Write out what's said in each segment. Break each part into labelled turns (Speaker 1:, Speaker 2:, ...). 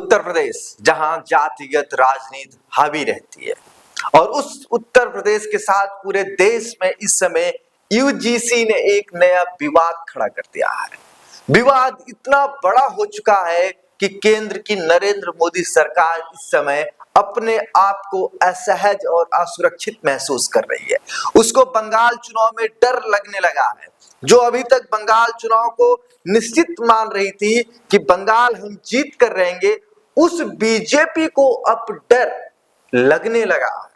Speaker 1: उत्तर प्रदेश जहां जातिगत राजनीति हावी रहती है और उस उत्तर प्रदेश के साथ पूरे देश में इस समय यूजीसी ने एक नया विवाद खड़ा कर दिया है। विवाद इतना बड़ा हो चुका है कि केंद्र की नरेंद्र मोदी सरकार इस समय अपने आप को असहज और असुरक्षित महसूस कर रही है। उसको बंगाल चुनाव में डर लगने लगा है। जो अभी तक बंगाल चुनाव को निश्चित मान रही थी कि बंगाल हम जीत कर रहेंगे, उस बीजेपी को अब डर लगने लगा है,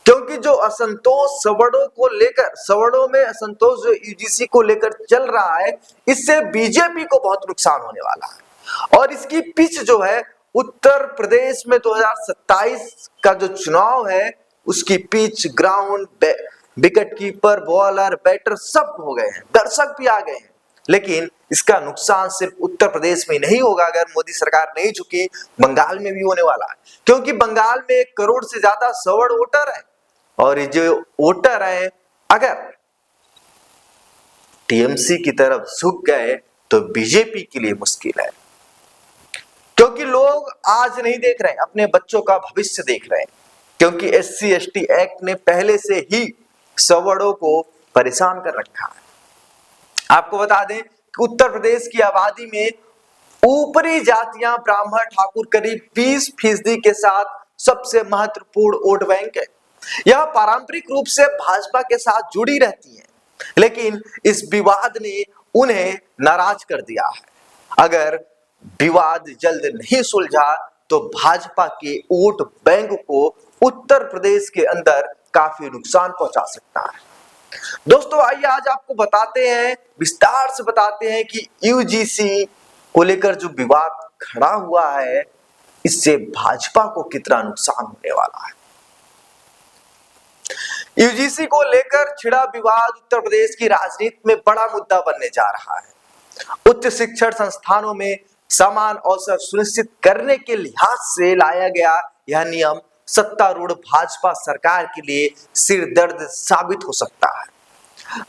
Speaker 1: क्योंकि जो असंतोष सवर्णों में असंतोष जो यूजीसी को लेकर चल रहा है, इससे बीजेपी को बहुत नुकसान होने वाला है। और इसकी पिच जो है उत्तर प्रदेश में 2027 का जो चुनाव है, उसकी pitch, ground, wicket keeper, bowler, batter सब हो गए हैं, दर्शक भी आ गए हैं। लेकिन इसका नुकसान सिर्फ उत्तर प्रदेश में नहीं होगा अगर मोदी सरकार नहीं झुकी, बंगाल में भी होने वाला है, क्योंकि बंगाल में 1 करोड़ से ज्यादा सवर्ण वोटर है। और ये जो वोटर है, अगर टीएमसी की तरफ झुक गए तो बीजेपी के लिए मुश्किल है, क्योंकि लोग आज नहीं देख रहे हैं, अपने बच्चों का भविष्य देख रहे हैं, क्योंकि SC ST एक्ट ने पहले से ही सवर्णों को परेशान कर रखा है। आपको बता दें कि उत्तर प्रदेश की आबादी में ऊपरी जातियां ब्राह्मण ठाकुर करीब 20% के साथ सबसे महत्वपूर्ण वोट बैंक है। यह पारंपरिक रूप से भाजपा के साथ जुड़ी रहती है, लेकिन इस विवाद ने उन्हें नाराज कर दिया है। अगर विवाद जल्द नहीं सुलझा तो भाजपा के वोट बैंक को उत्तर प्रदेश के अंदर काफी नुकसान पहुंचा सकता है। दोस्तों, आइए आज आपको बताते हैं, विस्तार से बताते हैं कि यूजीसी को लेकर जो विवाद खड़ा हुआ है, इससे भाजपा को कितना नुकसान होने वाला है। यूजीसी को लेकर छिड़ा विवाद उत्तर प्रदेश की राजनीति में बड़ा मुद्दा बनने जा रहा है। उच्च शिक्षण संस्थानों में समान अवसर सुनिश्चित करने के लिहाज से लाया गया यह नियम सत्तारूढ़ भाजपा सरकार के लिए सिरदर्द साबित हो सकता है।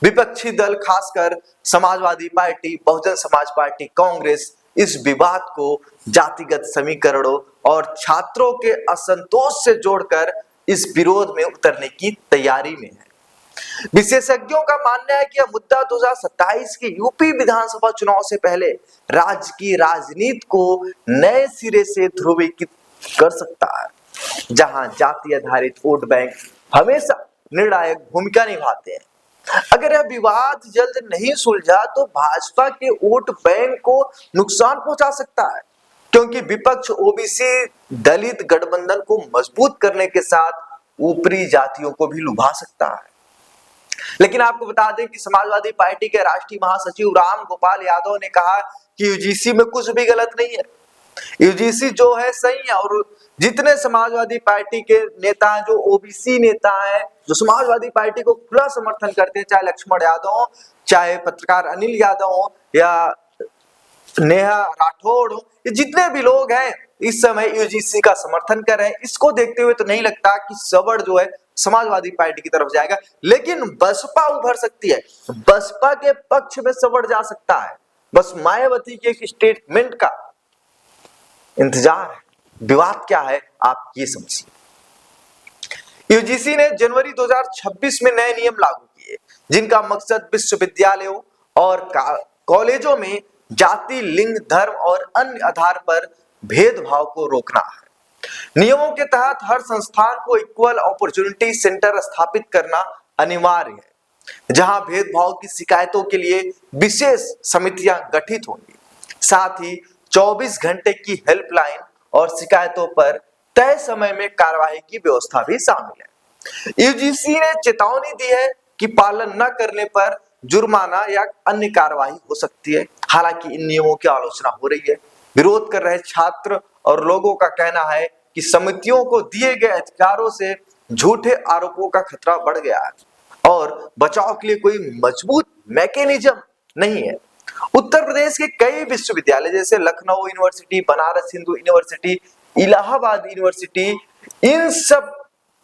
Speaker 1: विपक्षी दल, खासकर समाजवादी पार्टी, बहुजन समाज पार्टी, कांग्रेस इस विवाद को जातिगत समीकरणों और छात्रों के असंतोष से जोड़कर इस विरोध में उतरने की तैयारी में है। विशेषज्ञों का मानना है कि यह मुद्दा 2027 के यूपी विधानसभा चुनाव से पहले राज्य की राजनीति को नए सिरे से ध्रुवीकृत कर सकता है, जहां जाति आधारित वोट बैंक हमेशा निर्णायक भूमिका निभाते हैं। अगर यह विवाद जल्द नहीं सुलझा तो भाजपा के वोट बैंक को नुकसान पहुंचा सकता है, क्योंकि विपक्ष ओबीसी दलित गठबंधन को मजबूत करने के साथ ऊपरी जातियों को भी लुभा सकता है। लेकिन आपको बता दें कि समाजवादी पार्टी के राष्ट्रीय महासचिव राम गोपाल यादव ने कहा कि यूजीसी में कुछ भी गलत नहीं है, यूजीसी जो है सही है। और जितने समाजवादी पार्टी के नेता हैं, जो ओबीसी नेता हैं, जो समाजवादी पार्टी को खुला समर्थन करते हैं, चाहे लक्ष्मण यादव हो, चाहे पत्रकार अनिल यादव हो या नेहा राठौड़ हो, ये जितने भी लोग हैं इस समय यूजीसी का समर्थन कर रहे हैं। इसको देखते हुए तो नहीं लगता कि सवर्ण जो है समाजवादी पार्टी की तरफ जाएगा, लेकिन बसपा उभर सकती है, बसपा के पक्ष में सवर्ण जा सकता है। बस मायावती के एक स्टेटमेंट का इंतजार है। विवाद क्या है आप ये समझिए। यूजीसी ने जनवरी 2026 में नए नियम लागू किए, जिनका मकसद विश्वविद्यालयों और कॉलेजों में जाति, लिंग, धर्म और अन्य आधार पर भेदभाव को रोकना है। नियमों के तहत हर संस्थान को इक्वल अपॉर्चुनिटी सेंटर स्थापित करना अनिवार्य है, जहां भेदभाव की शिकायतों के लिए विशेष समितियां गठित होंगी। साथ ही 24 घंटे की हेल्पलाइन और शिकायतों पर तय समय में कार्रवाई की व्यवस्था भी शामिल है। यूजीसी ने चेतावनी दी है कि पालन न करने पर जुर्माना या अन्य कार्रवाई हो सकती है। हालांकि इन नियमों की आलोचना हो रही है। विरोध कर रहे छात्र और लोगों का कहना है कि समितियों को दिए गए अधिकारों से झूठे आरोपों का खतरा बढ़ गया है और बचाव के लिए कोई मजबूत मैकेनिज्म नहीं है। उत्तर प्रदेश के कई विश्वविद्यालय जैसे Lucknow university, Banaras Hindu university, Allahabad university, इन सब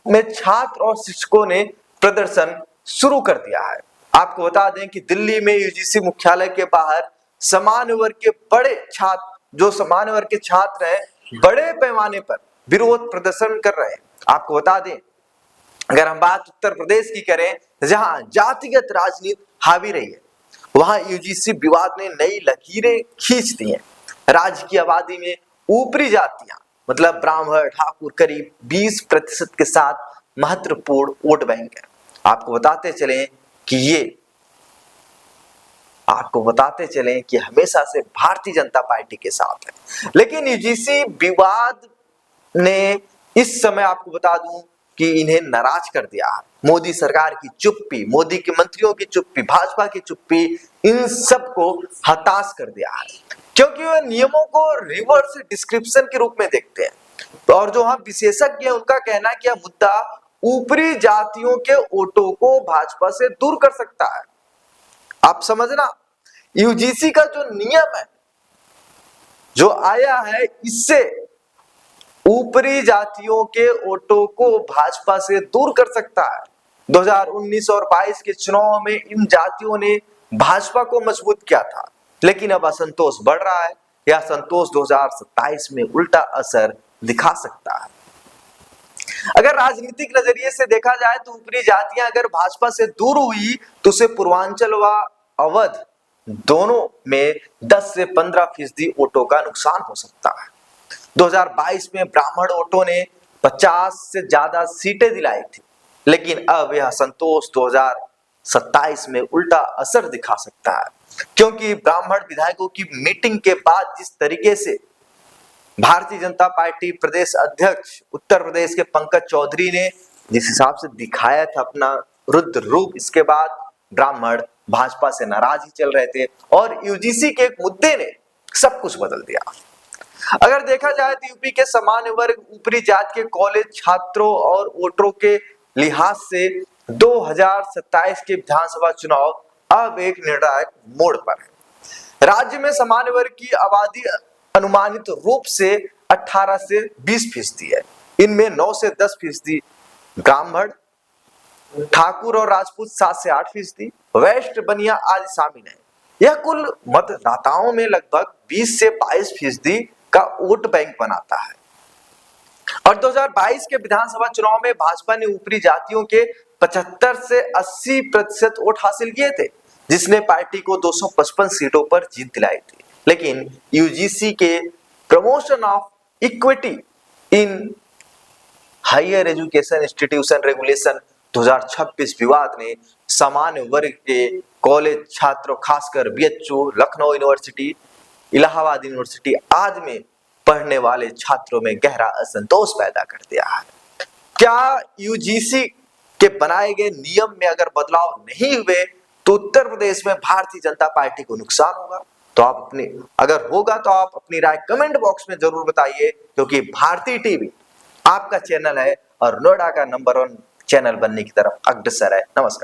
Speaker 1: में छात्र और शिक्षकों ने प्रदर्शन शुरू कर दिया है। आपको बता दें कि दिल्ली में यूजीसी मुख्यालय के बाहर सामान्य वर्ग के बड़े छात्र, जो सामान्य वर्ग के छात्र हैं, बड़े पैमाने पर विरोध प्रदर्शन कर रहे हैं। आपको बता दें, अगर हम बात उत्तर प्रदेश की करें, जहां जातिगत राजनीति हावी रही है, वहां यूजीसी विवाद ने नई लकीरें खींच दी हैं। राज्य की आबादी में ऊपरी जातियां मतलब ब्राह्मण ठाकुर करीब 20% के साथ महत्वपूर्ण वोट बैंक है। आपको बताते चलें कि हमेशा से भारतीय जनता पार्टी के साथ है। लेकिन यूजीसी विवाद ने इस समय आपको बता दूं कि इन्हें नाराज कर दिया है। मोदी सरकार की चुप्पी, मोदी के मंत्रियों की चुप्पी, भाजपा की चुप्पी, इन सबको हताश कर दिया है, क्योंकि वे नियमों को रिवर्स डिस्क्रिप्शन के रूप में देखते हैं। और जो हम विशेषज्ञ हैं, उनका कहना है कि यह मुद्दा ऊपरी जातियों के वोटों को भाजपा से दूर कर सकता है। आप समझना, यूजीसी का जो नियम है जो आया है, इससे ऊपरी जातियों के वोटों को भाजपा से दूर कर सकता है। 2019 और 22 के चुनाव में इन जातियों ने भाजपा को मजबूत किया था, लेकिन अब असंतोष बढ़ रहा है। यह असंतोष 2027 में उल्टा असर दिखा सकता है। अगर राजनीतिक नजरिए से देखा जाए तो ऊपरी जातियां अगर भाजपा से दूर हुई तो उसे पूर्वांचल व अवध दोनों में 10 से 15% वोटों का नुकसान हो सकता है। 2022 में ब्राह्मण वोटों ने 50 से ज्यादा सीटें दिलाई थी, लेकिन अब यह संतोष 2027 में उल्टा असर दिखा सकता है, क्योंकि ब्राह्मण विधायकों की मीटिंग के बाद जिस तरीके से भारतीय जनता पार्टी प्रदेश अध्यक्ष उत्तर प्रदेश के पंकज चौधरी ने जिस हिसाब से दिखाया था अपना रुद्र रूप, इसके बाद ब्राह्मण भाजपा से नाराज ही चल रहे थे और यूजीसी के एक मुद्दे ने सब कुछ बदल दिया। अगर देखा जाए तो यूपी के सामान्य वर्ग, ऊपरी जाति के कॉलेज छात्रों और वोटरों के लिहाज से 2027 के विधानसभा चुनाव अब एक निर्णायक मोड़ पर है। राज्य में सामान्य वर्ग की आबादी अनुमानित रूप से 18 से 20% है। इनमें 9 से 10% ब्राह्मण, ठाकुर और राजपूत 7 से 8%, वैश्य बनिया आदि शामिल है। यह कुल मतदाताओं में लगभग 20 से 22% का वोट बैंक बनाता है। और 2022 के विधानसभा चुनाव में भाजपा ने ऊपरी जातियों के 75 से 80% वोट हासिल किए थे, जिसने पार्टी को 255 सीटों पर जीत दिलाई थी। लेकिन यूजीसी के promotion of equity in higher education institution regulation 2026 विवाद ने सामान्य वर्ग के कॉलेज छात्रों, खासकर BHU, Lucknow university, Allahabad university आदि में पढ़ने वाले छात्रों में गहरा असंतोष पैदा कर दिया है। क्या यूजीसी के बनाए गए नियम में अगर बदलाव नहीं हुए तो उत्तर प्रदेश में भारतीय जनता पार्टी को नुकसान होगा? तो अगर होगा तो आप अपनी राय कमेंट बॉक्स में जरूर बताइए, क्योंकि भारतीय टीवी आपका चैनल है और नोएडा का नंबर 1 चैनल बनने की तरफ अग्रसर है। नमस्कार।